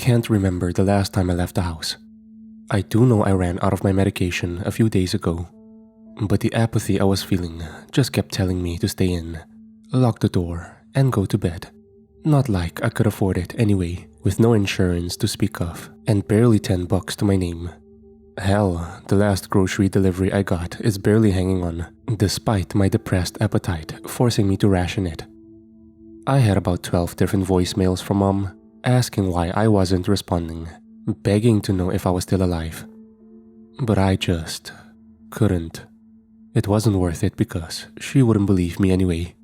can't remember the last time I left the house. I do know I ran out of my medication a few days ago, but the apathy I was feeling just kept telling me to stay in, lock the door, and go to bed. Not like I could afford it anyway, with no insurance to speak of, and barely $10 to my name. Hell, the last grocery delivery I got is barely hanging on, despite my depressed appetite forcing me to ration it. I had about 12 different voicemails from Mom, asking why I wasn't responding, begging to know if I was still alive. But I just couldn't. It wasn't worth it because she wouldn't believe me anyway.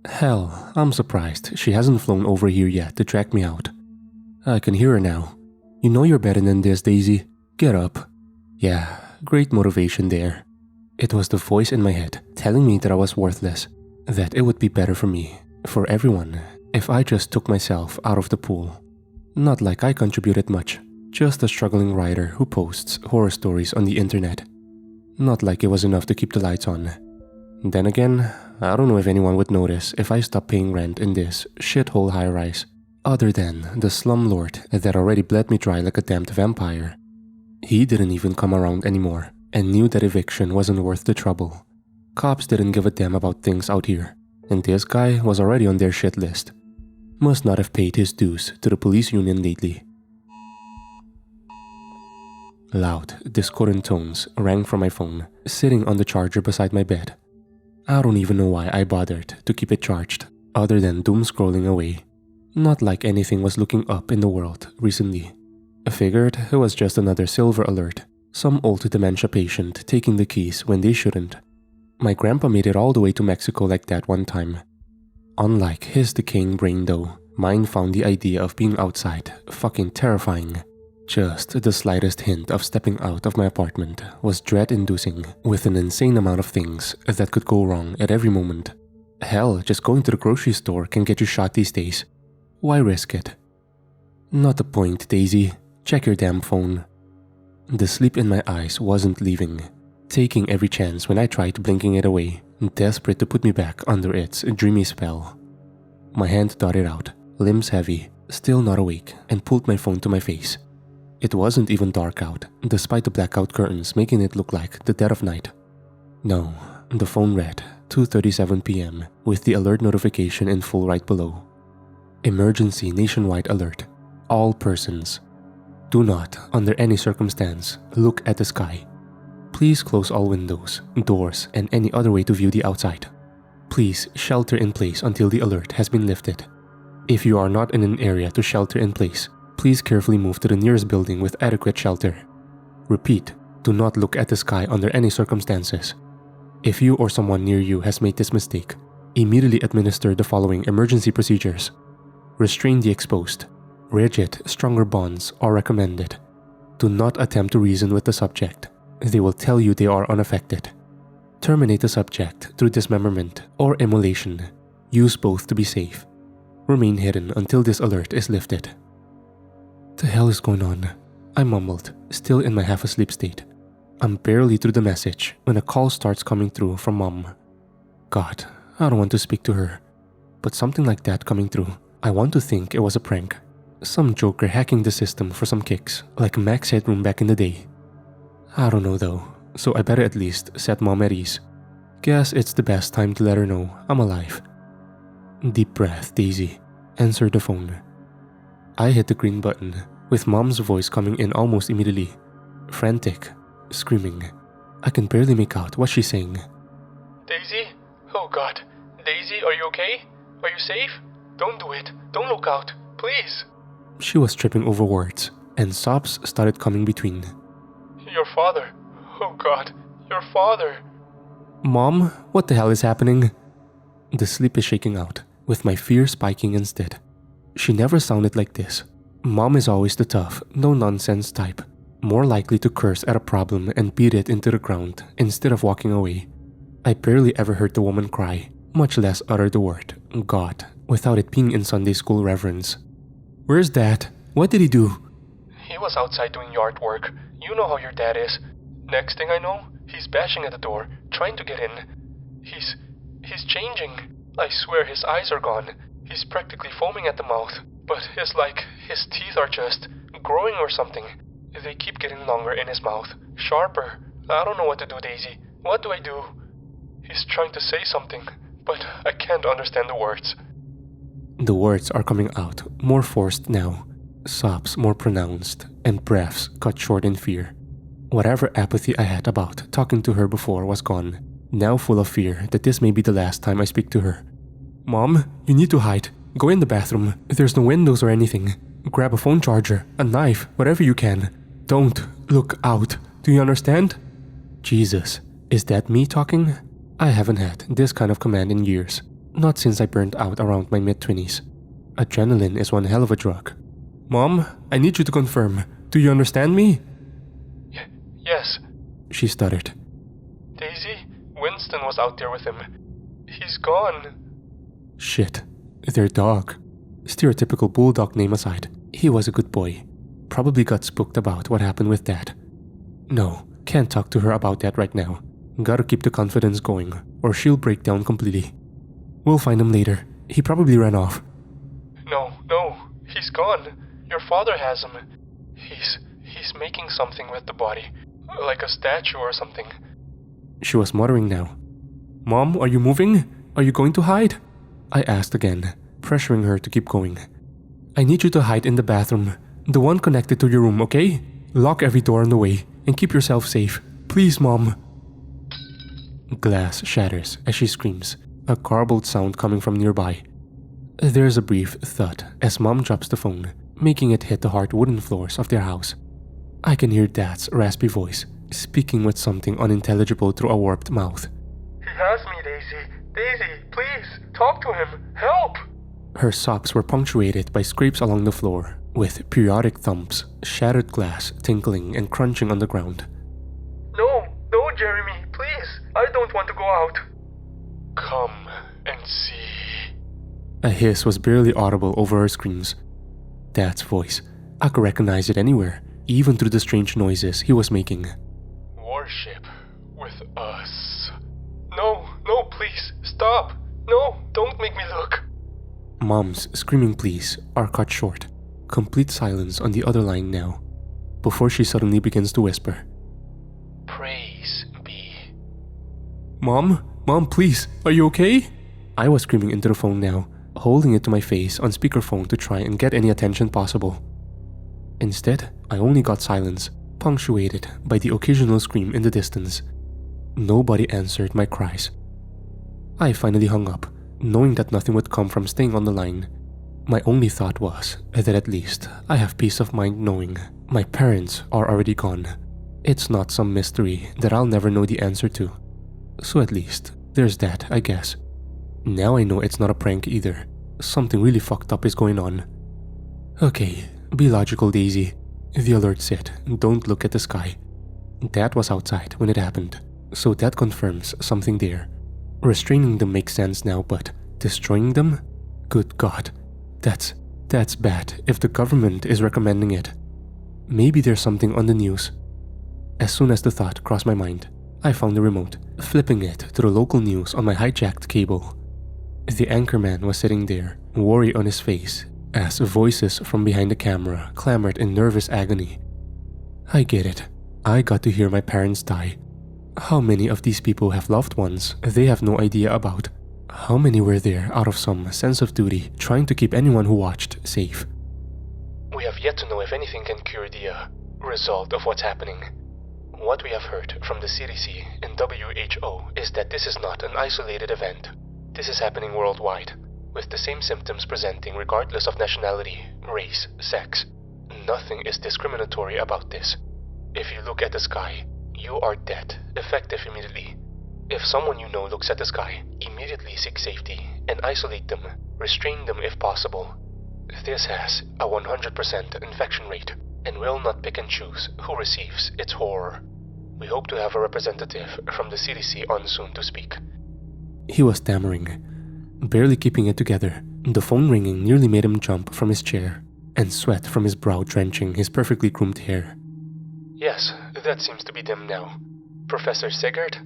Hell, I'm surprised she hasn't flown over here yet to track me out. I can hear her now. You know you're better than this, Daisy. Get up. Yeah, great motivation there. It was the voice in my head telling me that I was worthless, that it would be better for me, for everyone, if I just took myself out of the pool. Not like I contributed much, just a struggling writer who posts horror stories on the internet. Not like it was enough to keep the lights on. Then again, I don't know if anyone would notice if I stopped paying rent in this shithole high-rise, other than the slumlord that already bled me dry like a damned vampire. He didn't even come around anymore and knew that eviction wasn't worth the trouble. Cops didn't give a damn about things out here, and this guy was already on their shit list. Must not have paid his dues to the police union lately. Loud, discordant tones rang from my phone, sitting on the charger beside my bed. I don't even know why I bothered to keep it charged, other than doom scrolling away. Not like anything was looking up in the world recently. I figured it was just another silver alert, some old dementia patient taking the keys when they shouldn't. My grandpa made it all the way to Mexico like that one time. Unlike his decaying brain though, mine found the idea of being outside fucking terrifying. Just the slightest hint of stepping out of my apartment was dread-inducing, with an insane amount of things that could go wrong at every moment. Hell, just going to the grocery store can get you shot these days. Why risk it? Not the point, Daisy. Check your damn phone. The sleep in my eyes wasn't leaving, taking every chance when I tried blinking it away, desperate to put me back under its dreamy spell. My hand dotted out, limbs heavy, still not awake, and pulled my phone to my face. It wasn't even dark out, despite the blackout curtains making it look like the dead of night. No, the phone read 2:37 p.m. with the alert notification in full right below. Emergency nationwide alert. All persons. Do not, under any circumstance, look at the sky. Please close all windows, doors, and any other way to view the outside. Please shelter in place until the alert has been lifted. If you are not in an area to shelter in place, please carefully move to the nearest building with adequate shelter. Repeat, do not look at the sky under any circumstances. If you or someone near you has made this mistake, immediately administer the following emergency procedures. Restrain the exposed. Rigid, stronger bonds are recommended. Do not attempt to reason with the subject. They will tell you they are unaffected. Terminate the subject through dismemberment or immolation. Use both to be safe. Remain hidden until this alert is lifted. The hell is going on? I mumbled, still in my half-asleep state. I'm barely through the message when a call starts coming through from Mom. God, I don't want to speak to her. But something like that coming through, I want to think it was a prank. Some joker hacking the system for some kicks, like Max Headroom back in the day. I don't know though, so I better at least set Mom at ease. Guess it's the best time to let her know I'm alive. Deep breath, Daisy. Answer the phone. I hit the green button, with Mom's voice coming in almost immediately. Frantic, screaming. I can barely make out what she's saying. Daisy? Oh God. Daisy, are you okay? Are you safe? Don't do it. Don't look out. Please. She was tripping over words, and sobs started coming between. Your father. Oh God. Your father. Mom, what the hell is happening? The sleep is shaking out, with my fear spiking instead. She never sounded like this. Mom is always the tough, no-nonsense type, more likely to curse at a problem and beat it into the ground instead of walking away. I barely ever heard the woman cry, much less utter the word, God, without it being in Sunday school reverence. Where's Dad? What did he do? He was outside doing yard work. You know how your dad is. Next thing I know, he's bashing at the door, trying to get in. He's changing. I swear his eyes are gone. He's practically foaming at the mouth. But his teeth are just growing or something. They keep getting longer in his mouth, sharper. I don't know what to do, Daisy. What do I do? He's trying to say something, but I can't understand the words. The words are coming out, more forced now, sobs more pronounced, and breaths cut short in fear. Whatever apathy I had about talking to her before was gone, now full of fear that this may be the last time I speak to her. Mom, you need to hide. Go in the bathroom. There's no windows or anything. Grab a phone charger, a knife, whatever you can. Don't look out. Do you understand? Jesus, is that me talking? I haven't had this kind of command in years. Not since I burned out around my mid-20s. Adrenaline is one hell of a drug. Mom, I need you to confirm. Do you understand me? Yes. She stuttered. Daisy, Winston was out there with him. He's gone. Shit. Their dog. Stereotypical bulldog name aside, he was a good boy. Probably got spooked about what happened with Dad. No, can't talk to her about that right now. Gotta keep the confidence going, or she'll break down completely. We'll find him later. He probably ran off. No, he's gone. Your father has him. He's making something with the body, like a statue or something. She was muttering now. Mom, are you moving? Are you going to hide? I asked again, pressuring her to keep going. I need you to hide in the bathroom, the one connected to your room, okay? Lock every door on the way and keep yourself safe. Please, Mom. Glass shatters as she screams, a garbled sound coming from nearby. There's a brief thud as Mom drops the phone, making it hit the hard wooden floors of their house. I can hear Dad's raspy voice, speaking with something unintelligible through a warped mouth. He has me, Daisy. Daisy, please, talk to him. Help! Her sobs were punctuated by scrapes along the floor, with periodic thumps, shattered glass tinkling and crunching on the ground. No, Jeremy, please. I don't want to go out. Come and see. A hiss was barely audible over her screams. Dad's voice. I could recognize it anywhere, even through the strange noises he was making. Worship with us. No, please, stop. No, don't make me look. Mom's screaming pleas are cut short. Complete silence on the other line now, before she suddenly begins to whisper. Praise be. Mom, please, are you okay? I was screaming into the phone now, holding it to my face on speakerphone to try and get any attention possible. Instead, I only got silence, punctuated by the occasional scream in the distance. Nobody answered my cries. I finally hung up, knowing that nothing would come from staying on the line. My only thought was that at least I have peace of mind knowing my parents are already gone. It's not some mystery that I'll never know the answer to. So at least, there's that, I guess. Now I know it's not a prank either. Something really fucked up is going on. Okay, be logical, Daisy. The alert said, don't look at the sky. Dad was outside when it happened, so that confirms something there. Restraining them makes sense now, but destroying them? Good God. That's bad if the government is recommending it. Maybe there's something on the news. As soon as the thought crossed my mind, I found the remote, flipping it to the local news on my hijacked cable. The anchorman was sitting there, worry on his face, as voices from behind the camera clamored in nervous agony. I get it. I got to hear my parents die. How many of these people have loved ones they have no idea about? How many were there out of some sense of duty, trying to keep anyone who watched safe? We have yet to know if anything can cure the result of what's happening. What we have heard from the CDC and WHO is that this is not an isolated event. This is happening worldwide, with the same symptoms presenting regardless of nationality, race, sex. Nothing is discriminatory about this. If you look at the sky, you are dead, effective immediately. If someone you know looks at the sky, immediately seek safety and isolate them, restrain them if possible. This has a 100% infection rate and will not pick and choose who receives its horror. We hope to have a representative from the CDC on soon to speak. He was stammering, barely keeping it together. The phone ringing nearly made him jump from his chair, and sweat from his brow drenching his perfectly groomed hair. Yes, that seems to be them now. Professor Sigurd?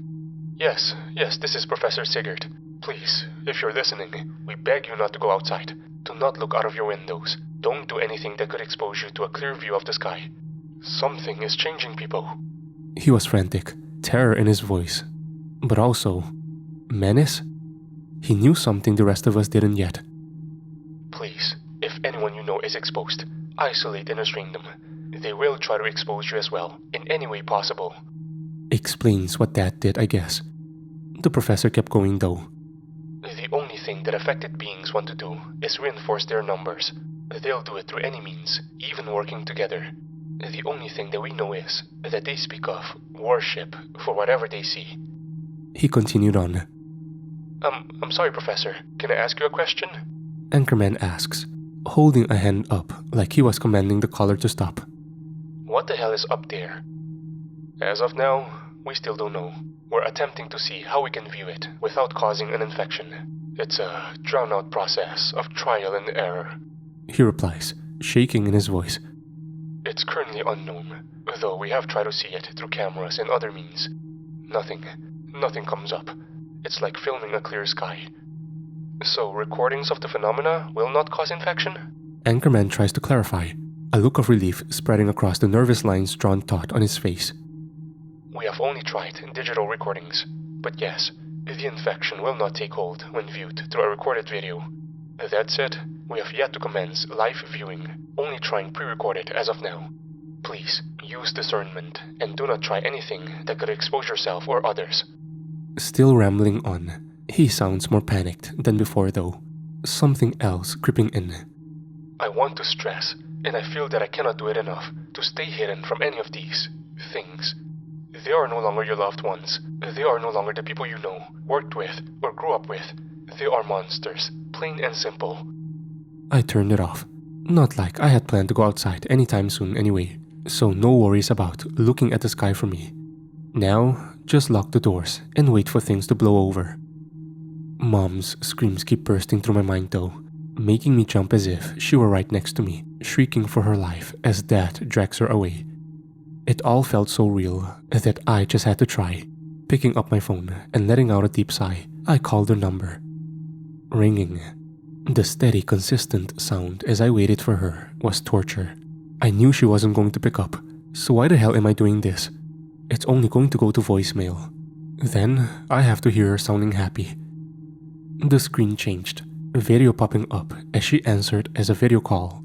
Yes, this is Professor Sigurd. Please, if you're listening, we beg you not to go outside. Do not look out of your windows. Don't do anything that could expose you to a clear view of the sky. Something is changing, people. He was frantic, terror in his voice, but also menace? He knew something the rest of us didn't yet. Please, if anyone you know is exposed, isolate and restrain them. They will try to expose you as well, in any way possible. Explains what Dad did, I guess. The professor kept going though. The only thing that affected beings want to do is reinforce their numbers. They'll do it through any means, even working together. The only thing that we know is that they speak of worship for whatever they see. He continued on. I'm sorry, Professor. Can I ask you a question? Anchorman asks, holding a hand up like he was commanding the caller to stop. What the hell is up there? As of now, we still don't know. We're attempting to see how we can view it without causing an infection. It's a drawn-out process of trial and error. He replies, shaking in his voice. It's currently unknown, though we have tried to see it through cameras and other means. Nothing comes up. It's like filming a clear sky. So recordings of the phenomena will not cause infection? Anchorman tries to clarify, a look of relief spreading across the nervous lines drawn taut on his face. We have only tried digital recordings, but yes, the infection will not take hold when viewed through a recorded video. That said, we have yet to commence live viewing, only trying pre-recorded as of now. Please, use discernment and do not try anything that could expose yourself or others. Still rambling on, he sounds more panicked than before though, something else creeping in. I want to stress, and I feel that I cannot do it enough, to stay hidden from any of these things. They are no longer your loved ones. They are no longer the people you know, worked with, or grew up with. They are monsters, plain and simple. I turned it off. Not like I had planned to go outside anytime soon anyway, so no worries about looking at the sky for me. Now, just lock the doors and wait for things to blow over. Mom's screams keep bursting through my mind though, making me jump as if she were right next to me, shrieking for her life as Dad drags her away. It all felt so real that I just had to try. Picking up my phone and letting out a deep sigh, I called her number. Ringing. The steady, consistent sound as I waited for her was torture. I knew she wasn't going to pick up, so why the hell am I doing this? It's only going to go to voicemail. Then I have to hear her sounding happy. The screen changed, video popping up as she answered as a video call.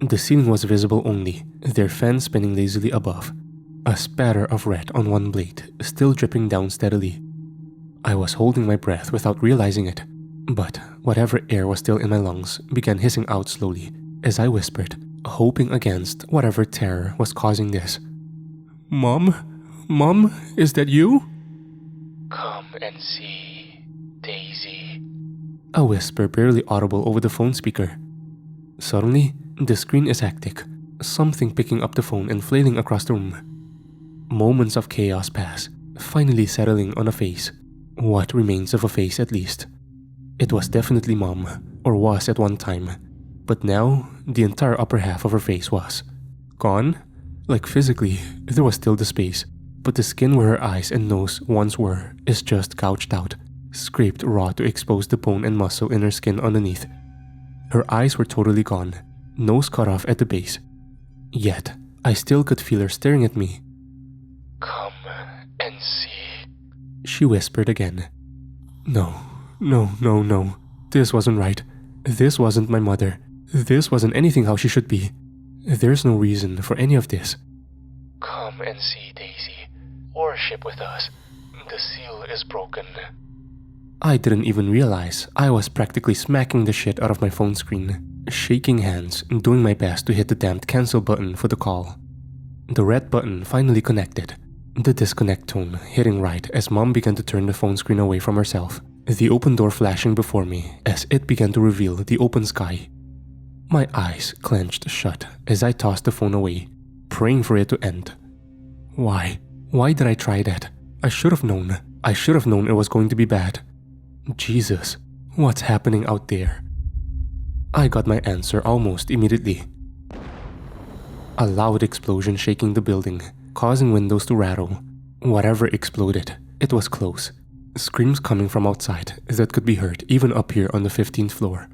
The ceiling was visible only, their fan spinning lazily above. A spatter of red on one blade, still dripping down steadily. I was holding my breath without realizing it, but whatever air was still in my lungs began hissing out slowly as I whispered, hoping against whatever terror was causing this. Mom, is that you? Come and see, Daisy. A whisper barely audible over the phone speaker. Suddenly, the screen is hectic, something picking up the phone and flailing across the room. Moments of chaos pass, finally settling on a face. What remains of a face at least. It was definitely Mom, or was at one time, but now the entire upper half of her face was gone. Like physically, there was still the space, but the skin where her eyes and nose once were is just gouged out, scraped raw to expose the bone and muscle in her skin underneath. Her eyes were totally gone, nose cut off at the base. Yet, I still could feel her staring at me. Come and see, she whispered again. No. This wasn't right. This wasn't my mother. This wasn't anything how she should be. There's no reason for any of this. Come and see, Daisy. Worship with us. The seal is broken. I didn't even realize I was practically smacking the shit out of my phone screen, shaking hands and doing my best to hit the damned cancel button for the call. The red button finally connected, the disconnect tone hitting right as Mom began to turn the phone screen away from herself, the open door flashing before me as it began to reveal the open sky. My eyes clenched shut as I tossed the phone away, praying for it to end. Why did I try that? I should have known. I should have known it was going to be bad. Jesus, what's happening out there? I got my answer almost immediately. A loud explosion shaking the building, causing windows to rattle. Whatever exploded, it was close. Screams coming from outside that could be heard even up here on the 15th floor.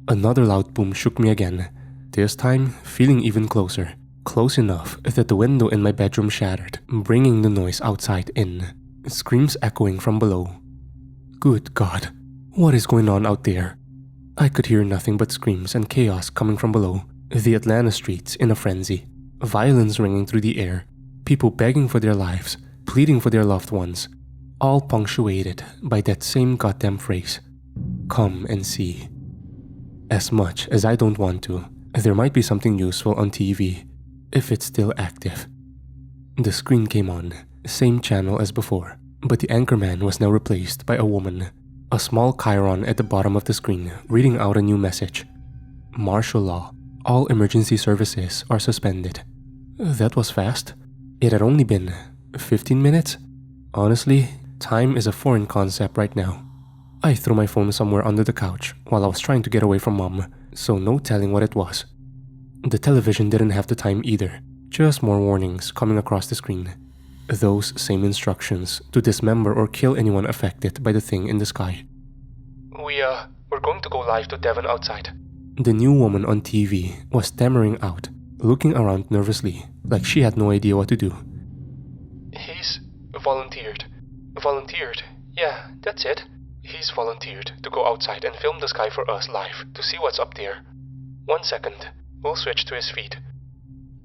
Another loud boom shook me again, This time, feeling even closer. Close enough that the window in my bedroom shattered, bringing the noise outside in. Screams echoing from below. Good God, what is going on out there? I could hear nothing but screams and chaos coming from below. The Atlanta streets in a frenzy. Violence ringing through the air. People begging for their lives, pleading for their loved ones. All punctuated by that same goddamn phrase. Come and see. As much as I don't want to, there might be something useful on TV, if it's still active. The screen came on, same channel as before, but the anchorman was now replaced by a woman. A small chyron at the bottom of the screen reading out a new message. Martial law. All emergency services are suspended. That was fast. It had only been 15 minutes? Honestly, time is a foreign concept right now. I threw my phone somewhere under the couch while I was trying to get away from Mom, so no telling what it was. The television didn't have the time either, just more warnings coming across the screen. Those same instructions to dismember or kill anyone affected by the thing in the sky. We're going to go live to Devon outside. The new woman on TV was stammering out, looking around nervously, like she had no idea what to do. He's volunteered. Yeah, that's it. He's volunteered to go outside and film the sky for us live to see what's up there. 1 second, we'll switch to his feed.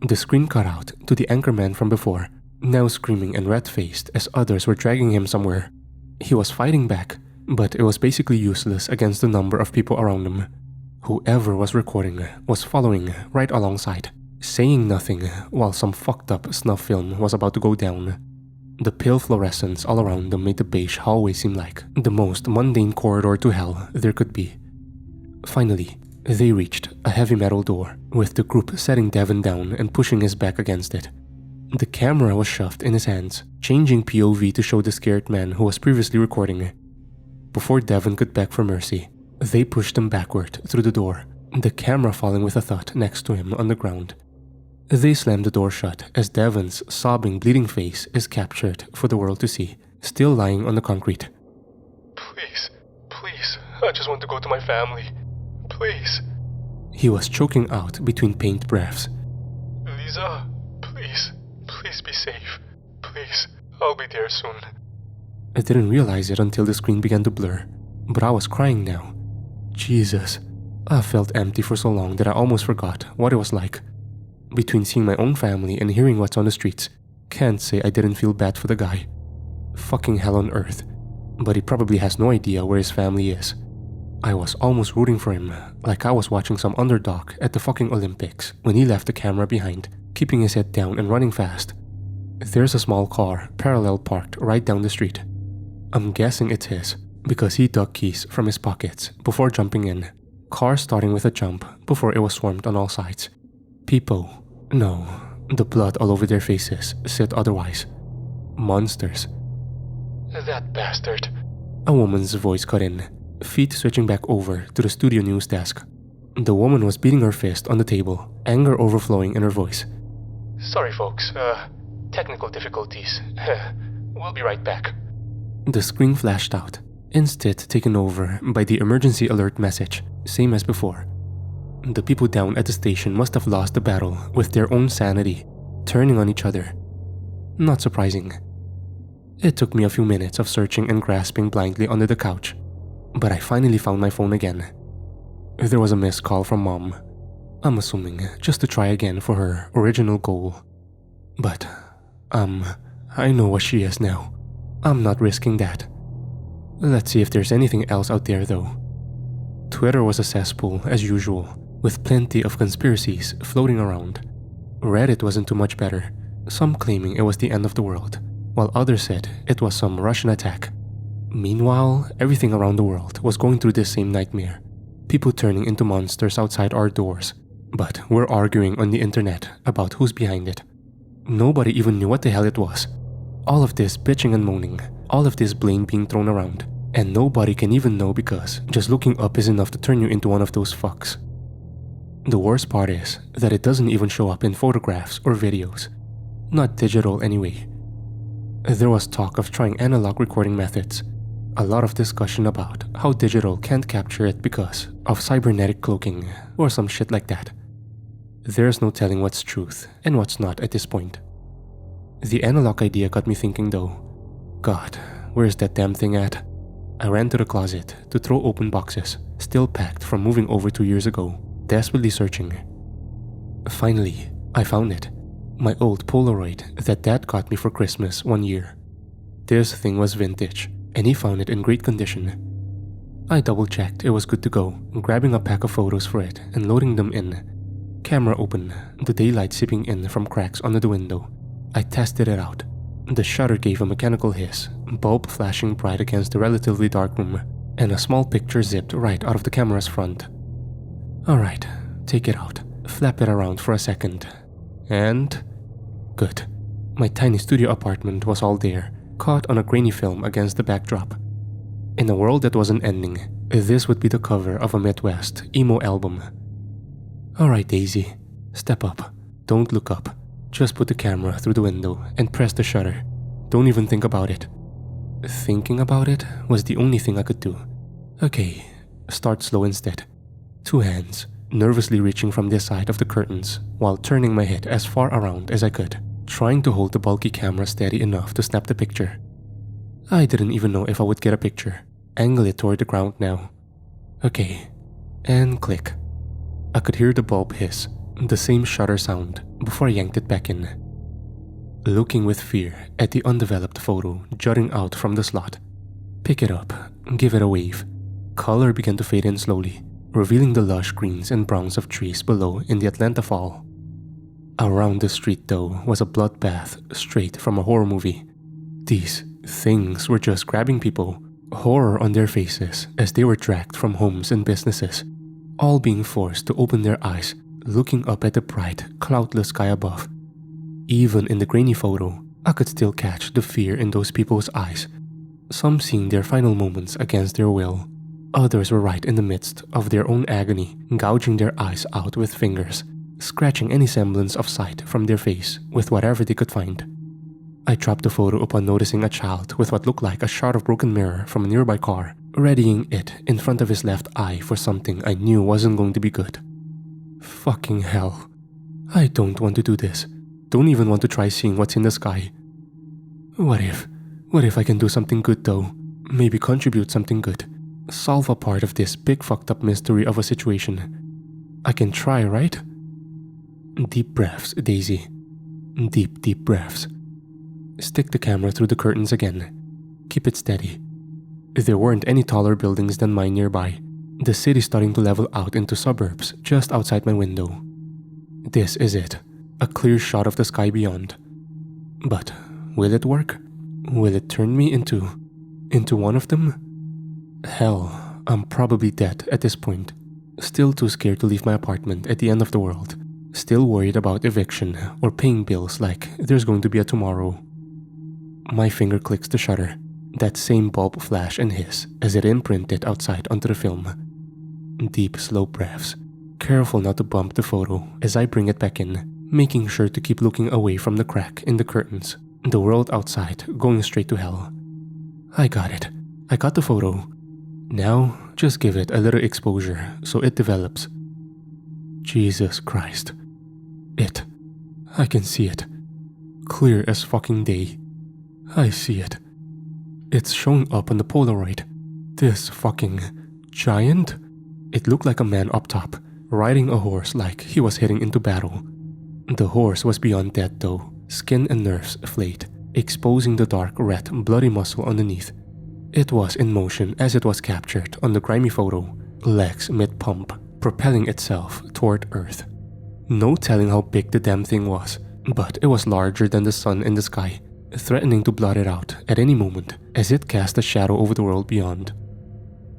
The screen cut out to the anchorman from before, now screaming and red-faced as others were dragging him somewhere. He was fighting back, but it was basically useless against the number of people around him. Whoever was recording was following right alongside, saying nothing while some fucked up snuff film was about to go down. The pale fluorescence all around them made the beige hallway seem like the most mundane corridor to hell there could be. Finally, they reached a heavy metal door, with the group setting Devon down and pushing his back against it. The camera was shoved in his hands, changing POV to show the scared man who was previously recording. Before Devon could beg for mercy, they pushed him backward through the door, the camera falling with a thud next to him on the ground. They slammed the door shut as Devon's sobbing, bleeding face is captured for the world to see, still lying on the concrete. Please, I just want to go to my family. Please. He was choking out between pained breaths. Lisa, please be safe. Please, I'll be there soon. I didn't realize it until the screen began to blur, but I was crying now. Jesus, I felt empty for so long that I almost forgot what it was like. Between seeing my own family and hearing what's on the streets, can't say I didn't feel bad for the guy. Fucking hell on earth. But he probably has no idea where his family is. I was almost rooting for him, like I was watching some underdog at the fucking Olympics when he left the camera behind, keeping his head down and running fast. There's a small car parallel parked right down the street. I'm guessing it's his, because he dug keys from his pockets before jumping in. Car starting with a jump before it was swarmed on all sides. People, no, the blood all over their faces said otherwise. Monsters. That bastard. A woman's voice cut in, feet switching back over to the studio news desk. The woman was beating her fist on the table, anger overflowing in her voice. Sorry folks, technical difficulties. We'll be right back. The screen flashed out, instead taken over by the emergency alert message, same as before. The people down at the station must have lost the battle with their own sanity, turning on each other. Not surprising. It took me a few minutes of searching and grasping blindly under the couch, but I finally found my phone again. There was a missed call from Mom. I'm assuming just to try again for her original goal. But, I know what she is now. I'm not risking that. Let's see if there's anything else out there though. Twitter was a cesspool as usual, with plenty of conspiracies floating around. Reddit wasn't too much better, some claiming it was the end of the world, while others said it was some Russian attack. Meanwhile, everything around the world was going through this same nightmare. People turning into monsters outside our doors, but we're arguing on the internet about who's behind it. Nobody even knew what the hell it was. All of this bitching and moaning, all of this blame being thrown around, and nobody can even know because just looking up is enough to turn you into one of those fucks. The worst part is that it doesn't even show up in photographs or videos. Not digital anyway. There was talk of trying analog recording methods. A lot of discussion about how digital can't capture it because of cybernetic cloaking or some shit like that. There's no telling what's truth and what's not at this point. The analog idea got me thinking though. God, where's that damn thing at? I ran to the closet to throw open boxes, still packed from moving over 2 years ago, desperately searching. Finally, I found it. My old Polaroid that Dad got me for Christmas 1 year. This thing was vintage, and he found it in great condition. I double-checked it was good to go, grabbing a pack of photos for it and loading them in. Camera open, the daylight seeping in from cracks under the window. I tested it out. The shutter gave a mechanical hiss, bulb flashing bright against the relatively dark room, and a small picture zipped right out of the camera's front. Alright, take it out, flap it around for a second, and... good. My tiny studio apartment was all there, caught on a grainy film against the backdrop. In a world that wasn't ending, this would be the cover of a Midwest emo album. Alright Daisy, step up, don't look up. Just put the camera through the window and press the shutter. Don't even think about it. Thinking about it was the only thing I could do. Okay, start slow instead. 2 hands, nervously reaching from this side of the curtains while turning my head as far around as I could, trying to hold the bulky camera steady enough to snap the picture. I didn't even know if I would get a picture. Angle it toward the ground now. Okay, and click. I could hear the bulb hiss, the same shutter sound, before I yanked it back in. Looking with fear at the undeveloped photo jutting out from the slot. Pick it up, give it a wave. Color began to fade in slowly, revealing the lush greens and browns of trees below in the Atlanta fall. Around the street though was a bloodbath straight from a horror movie. These things were just grabbing people, horror on their faces as they were dragged from homes and businesses, all being forced to open their eyes, looking up at the bright, cloudless sky above. Even in the grainy photo, I could still catch the fear in those people's eyes, some seeing their final moments against their will. Others were right in the midst of their own agony, gouging their eyes out with fingers, scratching any semblance of sight from their face with whatever they could find. I dropped the photo upon noticing a child with what looked like a shard of broken mirror from a nearby car, readying it in front of his left eye for something I knew wasn't going to be good. Fucking hell. I don't want to do this. Don't even want to try seeing what's in the sky. What if I can do something good though? Maybe contribute something good. Solve a part of this big fucked up mystery of a situation. I can try, right? Deep breaths, Daisy. Deep, deep breaths. Stick the camera through the curtains again. Keep it steady. There weren't any taller buildings than mine nearby. The city starting to level out into suburbs just outside my window. This is it. A clear shot of the sky beyond. But will it work? Will it turn me into one of them? Hell, I'm probably dead at this point. Still too scared to leave my apartment at the end of the world. Still worried about eviction or paying bills like there's going to be a tomorrow. My finger clicks the shutter. That same bulb flash and hiss as it imprinted outside onto the film. Deep, slow breaths. Careful not to bump the photo as I bring it back in, making sure to keep looking away from the crack in the curtains. The world outside going straight to hell. I got it. I got the photo. Now, just give it a little exposure so it develops. Jesus Christ. I can see it. Clear as fucking day. I see it. It's showing up on the Polaroid. This fucking giant? It looked like a man up top, riding a horse like he was heading into battle. The horse was beyond dead though, skin and nerves flayed, exposing the dark red bloody muscle underneath. It was in motion as it was captured on the grimy photo, legs mid-pump, propelling itself toward Earth. No telling how big the damn thing was, but it was larger than the sun in the sky, threatening to blot it out at any moment as it cast a shadow over the world beyond.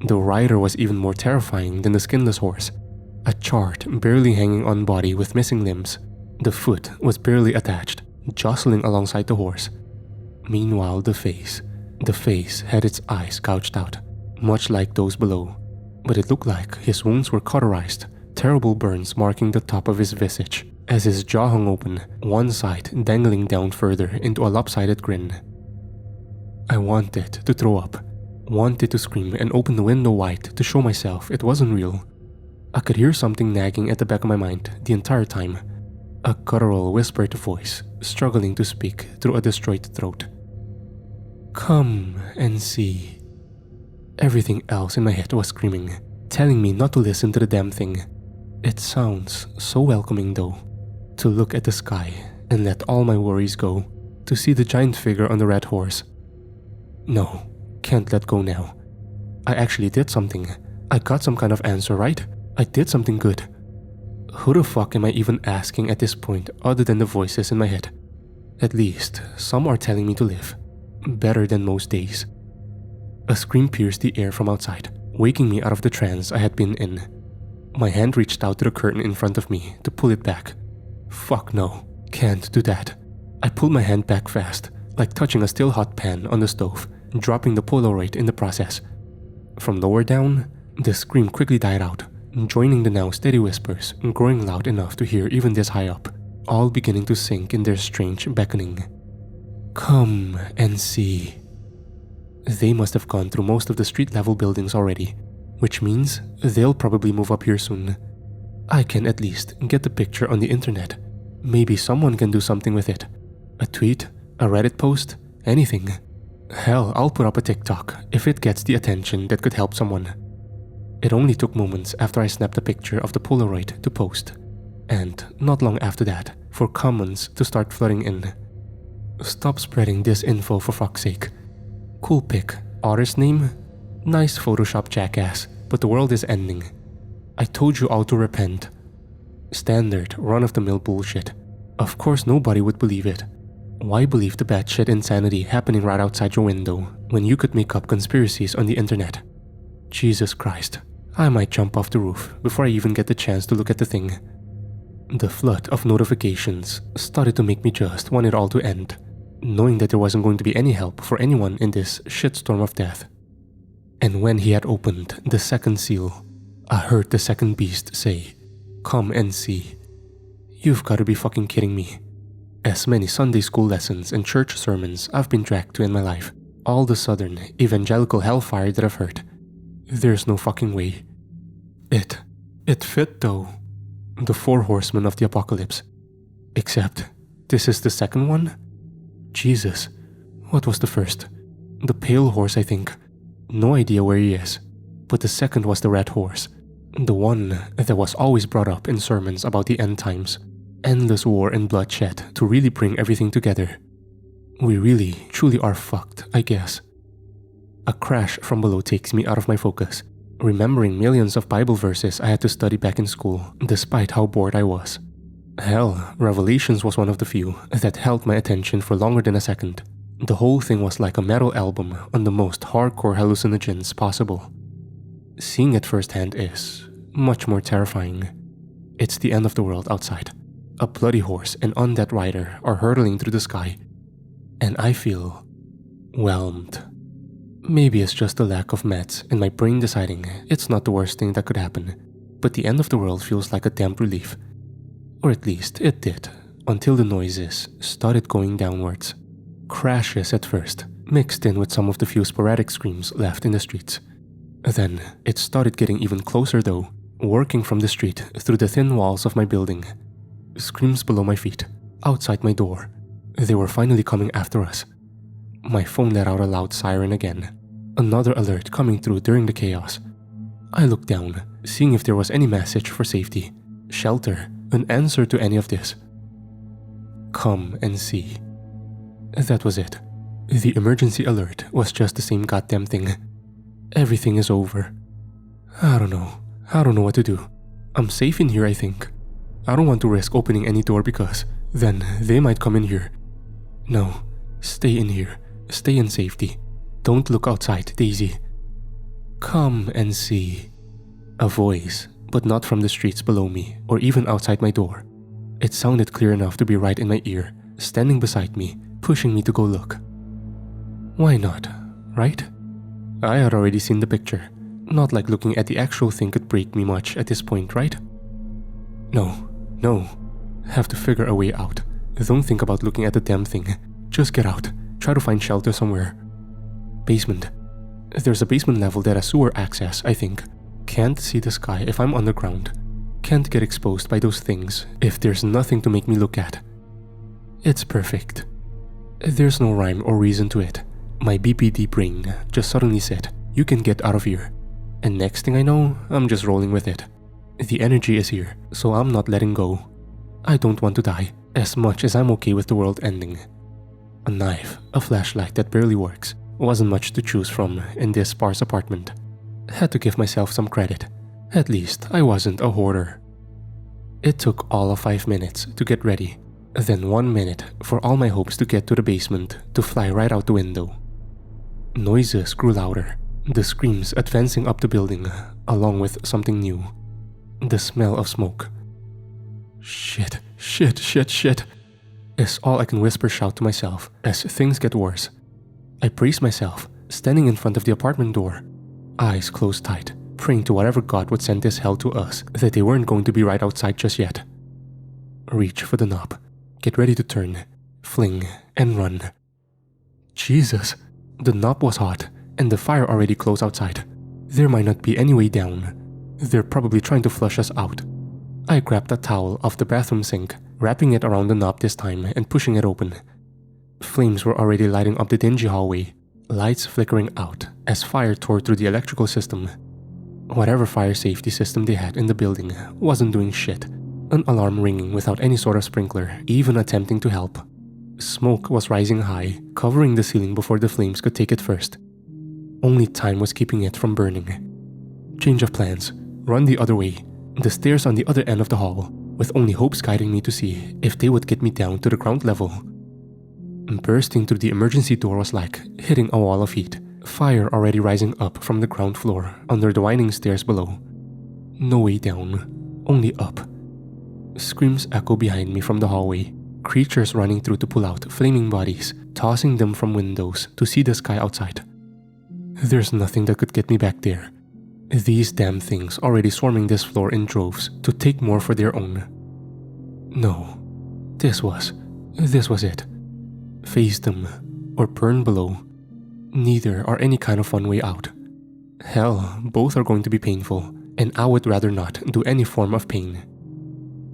The rider was even more terrifying than the skinless horse, a charred, barely hanging on body with missing limbs. The foot was barely attached, jostling alongside the horse. Meanwhile, the face had its eyes gouged out, much like those below, but it looked like his wounds were cauterized, terrible burns marking the top of his visage as his jaw hung open, one side dangling down further into a lopsided grin. I wanted to throw up, wanted to scream and open the window wide to show myself it wasn't real. I could hear something nagging at the back of my mind the entire time. A guttural whispered voice struggling to speak through a destroyed throat. Come and see. Everything else in my head was screaming, telling me not to listen to the damn thing. It sounds so welcoming though, to look at the sky and let all my worries go, to see the giant figure on the red horse. No, can't let go now. I actually did something. I got some kind of answer, right? I did something good. Who the fuck am I even asking at this point other than the voices in my head? At least, some are telling me to live. Better than most days. A scream pierced the air from outside, waking me out of the trance I had been in. My hand reached out to the curtain in front of me to pull it back. Fuck no, can't do that. I pulled my hand back fast, like touching a still hot pan on the stove, dropping the Polaroid in the process. From lower down, the scream quickly died out, joining the now steady whispers, growing loud enough to hear even this high up, all beginning to sink in their strange beckoning. Come and see. They must have gone through most of the street-level buildings already, which means they'll probably move up here soon. I can at least get the picture on the internet. Maybe someone can do something with it. A tweet, a Reddit post, anything. Hell, I'll put up a TikTok if it gets the attention that could help someone. It only took moments after I snapped a picture of the Polaroid to post, and not long after that for comments to start flooding in. Stop spreading this info for fuck's sake. Cool pic, artist name? Nice Photoshop jackass, but the world is ending. I told you all to repent. Standard, run-of-the-mill bullshit. Of course nobody would believe it. Why believe the batshit insanity happening right outside your window when you could make up conspiracies on the internet? Jesus Christ, I might jump off the roof before I even get the chance to look at the thing. The flood of notifications started to make me just want it all to end, knowing that there wasn't going to be any help for anyone in this shitstorm of death. And when he had opened the second seal, I heard the second beast say, "Come and see." You've got to be fucking kidding me. As many Sunday school lessons and church sermons I've been dragged to in my life, all the southern evangelical hellfire that I've heard, there's no fucking way. It fit though. The 4 horsemen of the apocalypse. Except, this is the second one? Jesus, what was the first? The pale horse, I think. No idea where he is. But the second was the red horse. The one that was always brought up in sermons about the end times. Endless war and bloodshed to really bring everything together. We really, truly are fucked, I guess. A crash from below takes me out of my focus, remembering millions of Bible verses I had to study back in school, despite how bored I was. Hell, Revelations was one of the few that held my attention for longer than a second. The whole thing was like a metal album on the most hardcore hallucinogens possible. Seeing it firsthand is much more terrifying. It's the end of the world outside. A bloody horse and undead rider are hurtling through the sky, and I feel whelmed. Maybe it's just the lack of meds and my brain deciding it's not the worst thing that could happen, but the end of the world feels like a damp relief. Or at least it did, until the noises started going downwards. Crashes at first, mixed in with some of the few sporadic screams left in the streets. Then it started getting even closer though, working from the street through the thin walls of my building. Screams below my feet, outside my door. They were finally coming after us. My phone let out a loud siren again. Another alert coming through during the chaos. I looked down, seeing if there was any message for safety, shelter, an answer to any of this. Come and see. That was it. The emergency alert was just the same goddamn thing. Everything is over. I don't know what to do. I'm safe in here, I think. I don't want to risk opening any door because then they might come in here. No, stay in here. Stay in safety. Don't look outside, Daisy. Come and see. A voice, but not from the streets below me or even outside my door. It sounded clear enough to be right in my ear, standing beside me, pushing me to go look. Why not, right? I had already seen the picture. Not like looking at the actual thing could break me much at this point, right? No. Have to figure a way out. Don't think about looking at the damn thing. Just get out. Try to find shelter somewhere. Basement. There's a basement level that has sewer access, I think. Can't see the sky if I'm underground. Can't get exposed by those things if there's nothing to make me look at. It's perfect. There's no rhyme or reason to it. My BPD brain just suddenly said, you can get out of here. And next thing I know, I'm just rolling with it. The energy is here, so I'm not letting go. I don't want to die, as much as I'm okay with the world ending. A knife, a flashlight that barely works, wasn't much to choose from in this sparse apartment. Had to give myself some credit. At least I wasn't a hoarder. It took all of 5 minutes to get ready, then 1 minute for all my hopes to get to the basement to fly right out the window. Noises grew louder, the screams advancing up the building, along with something new. The smell of smoke. Shit is all I can whisper shout to myself as things get worse. I brace myself, standing in front of the apartment door, eyes closed tight, praying to whatever God would send this hell to us that they weren't going to be right outside just yet. Reach for the knob, get ready to turn, fling, and run. Jesus, the knob was hot and the fire already close outside. There might not be any way down. They're probably trying to flush us out. I grabbed a towel off the bathroom sink, wrapping it around the knob this time and pushing it open. Flames were already lighting up the dingy hallway, lights flickering out as fire tore through the electrical system. Whatever fire safety system they had in the building wasn't doing shit. An alarm ringing without any sort of sprinkler even attempting to help. Smoke was rising high, covering the ceiling before the flames could take it first. Only time was keeping it from burning. Change of plans. Run the other way, the stairs on the other end of the hall, with only hopes guiding me to see if they would get me down to the ground level. Bursting through the emergency door was like hitting a wall of heat, fire already rising up from the ground floor under the winding stairs below. No way down, only up. Screams echo behind me from the hallway, creatures running through to pull out flaming bodies, tossing them from windows to see the sky outside. There's nothing that could get me back there. These damn things already swarming this floor in droves to take more for their own. No, this was it. Face them, or burn below. Neither are any kind of fun way out. Hell, both are going to be painful, and I would rather not do any form of pain.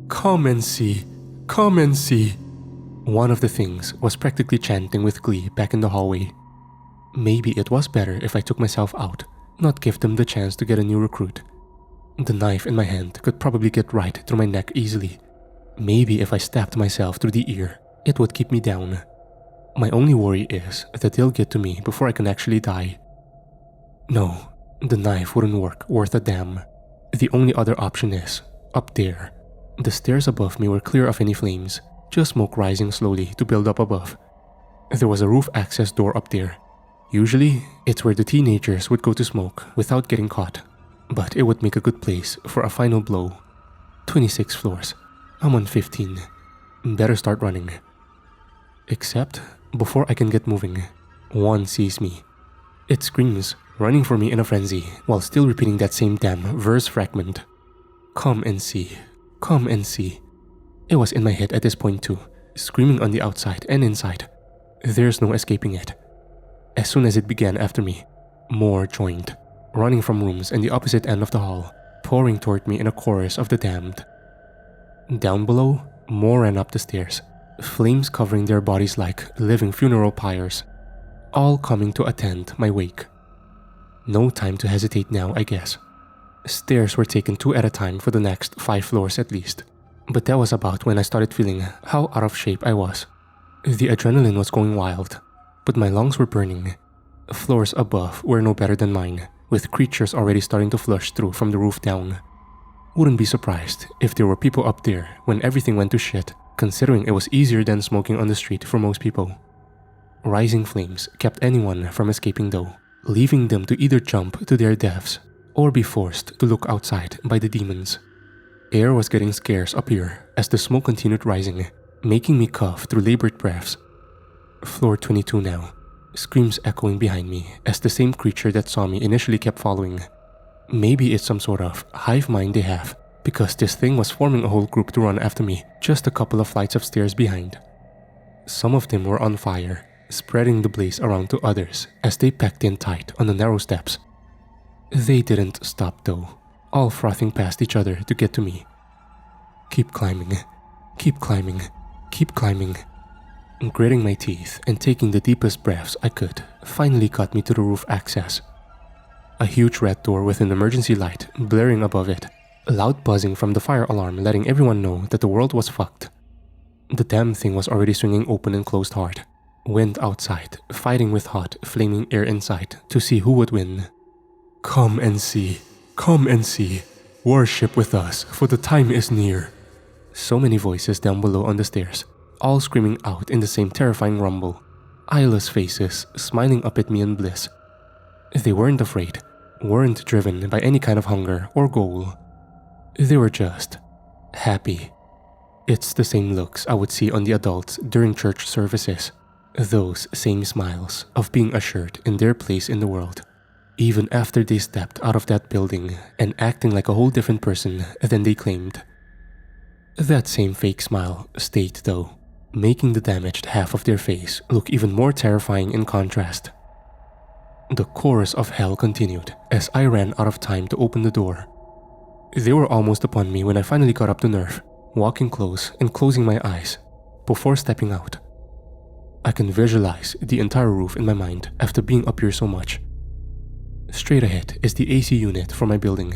Come and see, come and see. One of the things was practically chanting with glee back in the hallway. Maybe it was better if I took myself out, not give them the chance to get a new recruit. The knife in my hand could probably get right through my neck easily. Maybe if I stabbed myself through the ear, it would keep me down. My only worry is that they'll get to me before I can actually die. No, the knife wouldn't work worth a damn. The only other option is up there. The stairs above me were clear of any flames, just smoke rising slowly to build up above. There was a roof access door up there. Usually, it's where the teenagers would go to smoke without getting caught, but it would make a good place for a final blow. 26 floors. I'm on 15. Better start running. Except, before I can get moving, one sees me. It screams, running for me in a frenzy, while still repeating that same damn verse fragment. Come and see. Come and see. It was in my head at this point too, screaming on the outside and inside. There's no escaping it. As soon as it began after me, more joined, running from rooms in the opposite end of the hall, pouring toward me in a chorus of the damned. Down below, more ran up the stairs, flames covering their bodies like living funeral pyres, all coming to attend my wake. No time to hesitate now, I guess. Stairs were taken 2 at a time for the next 5 floors at least, but that was about when I started feeling how out of shape I was. The adrenaline was going wild, but my lungs were burning. Floors above were no better than mine, with creatures already starting to flush through from the roof down. Wouldn't be surprised if there were people up there when everything went to shit, considering it was easier than smoking on the street for most people. Rising flames kept anyone from escaping though, leaving them to either jump to their deaths or be forced to look outside by the demons. Air was getting scarce up here as the smoke continued rising, making me cough through labored breaths. Floor 22 now, screams echoing behind me as the same creature that saw me initially kept following. Maybe it's some sort of hive mind they have, because this thing was forming a whole group to run after me just a couple of flights of stairs behind. Some of them were on fire, spreading the blaze around to others as they packed in tight on the narrow steps. They didn't stop though, all frothing past each other to get to me. Keep climbing, keep climbing, keep climbing. Gritting my teeth and taking the deepest breaths I could finally got me to the roof access. A huge red door with an emergency light blaring above it, loud buzzing from the fire alarm letting everyone know that the world was fucked. The damn thing was already swinging open and closed hard. Wind outside, fighting with hot, flaming air inside to see who would win. Come and see, come and see. Worship with us, for the time is near. So many voices down below on the stairs, all screaming out in the same terrifying rumble. Eyeless faces smiling up at me in bliss. They weren't afraid, weren't driven by any kind of hunger or goal. They were just happy. It's the same looks I would see on the adults during church services. Those same smiles of being assured in their place in the world, even after they stepped out of that building and acting like a whole different person than they claimed. That same fake smile stayed though, making the damaged half of their face look even more terrifying in contrast. The chorus of hell continued as I ran out of time to open the door. They were almost upon me when I finally got up the nerve, walking close and closing my eyes before stepping out. I can visualize the entire roof in my mind after being up here so much. Straight ahead is the AC unit for my building.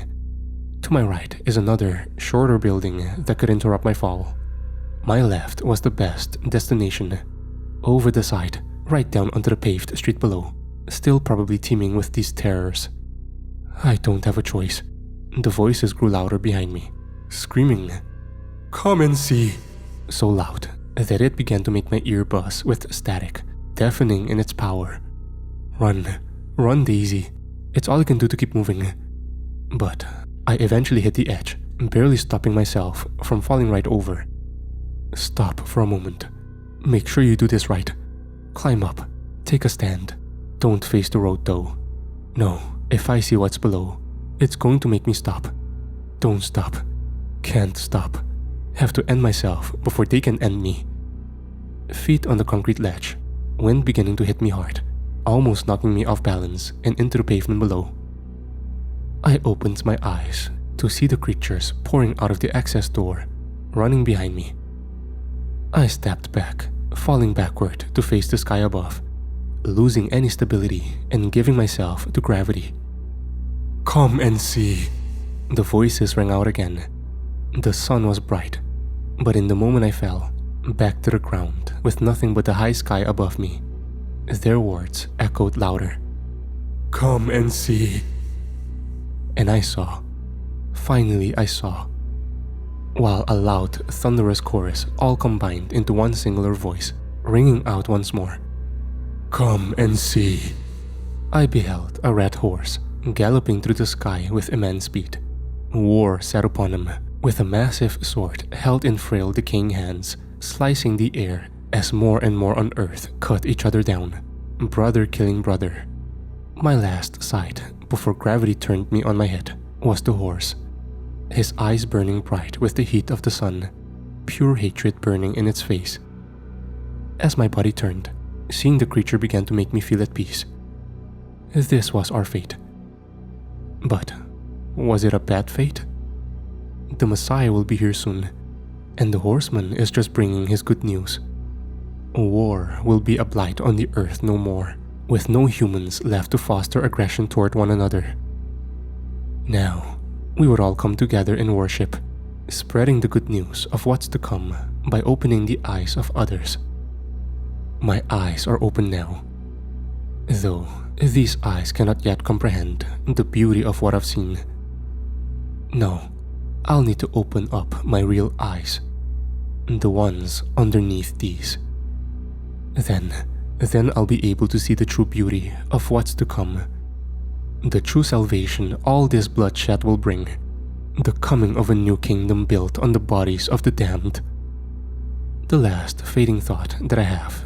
To my right is another, shorter building that could interrupt my fall. My left was the best destination. Over the side, right down onto the paved street below, still probably teeming with these terrors. I don't have a choice. The voices grew louder behind me, screaming, "Come and see!" So loud that it began to make my ear buzz with static, deafening in its power. Run, run Daisy. It's all I can do to keep moving. But I eventually hit the edge, barely stopping myself from falling right over. Stop for a moment. Make sure you do this right. Climb up, take a stand. Don't face the road though. No, if I see what's below, it's going to make me stop. Don't stop. Can't stop. Have to end myself before they can end me. Feet on the concrete ledge, wind beginning to hit me hard, almost knocking me off balance and into the pavement below. I opened my eyes to see the creatures pouring out of the access door, running behind me. I stepped back, falling backward to face the sky above, losing any stability and giving myself to gravity. Come and see. The voices rang out again. The sun was bright, but in the moment I fell, back to the ground with nothing but the high sky above me, their words echoed louder. Come and see. And I saw. Finally I saw. While a loud, thunderous chorus all combined into one singular voice, ringing out once more. Come and see. I beheld a red horse galloping through the sky with immense speed. War sat upon him, with a massive sword held in frail, decaying hands, slicing the air as more and more on earth cut each other down, brother killing brother. My last sight, before gravity turned me on my head, was the horse. His eyes burning bright with the heat of the sun, pure hatred burning in its face. As my body turned, seeing the creature began to make me feel at peace. This was our fate. But was it a bad fate? The Messiah will be here soon, and the horseman is just bringing his good news. War will be a blight on the earth no more, with no humans left to foster aggression toward one another. Now, we would all come together in worship, spreading the good news of what's to come by opening the eyes of others. My eyes are open now, though these eyes cannot yet comprehend the beauty of what I've seen. No, I'll need to open up my real eyes, the ones underneath these. Then I'll be able to see the true beauty of what's to come. The true salvation all this bloodshed will bring. The coming of a new kingdom built on the bodies of the damned. The last fading thought that I have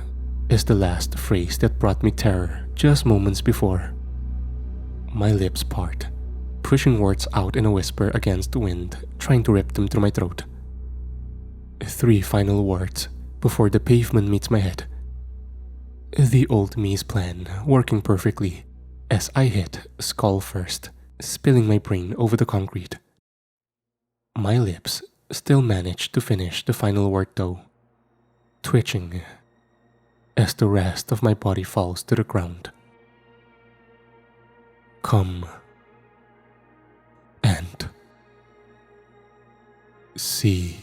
is the last phrase that brought me terror just moments before. My lips part, pushing words out in a whisper against the wind, trying to rip them through my throat. 3 final words before the pavement meets my head. The old me's plan working perfectly as I hit skull first, spilling my brain over the concrete. My lips still manage to finish the final word though, twitching as the rest of my body falls to the ground. Come and see.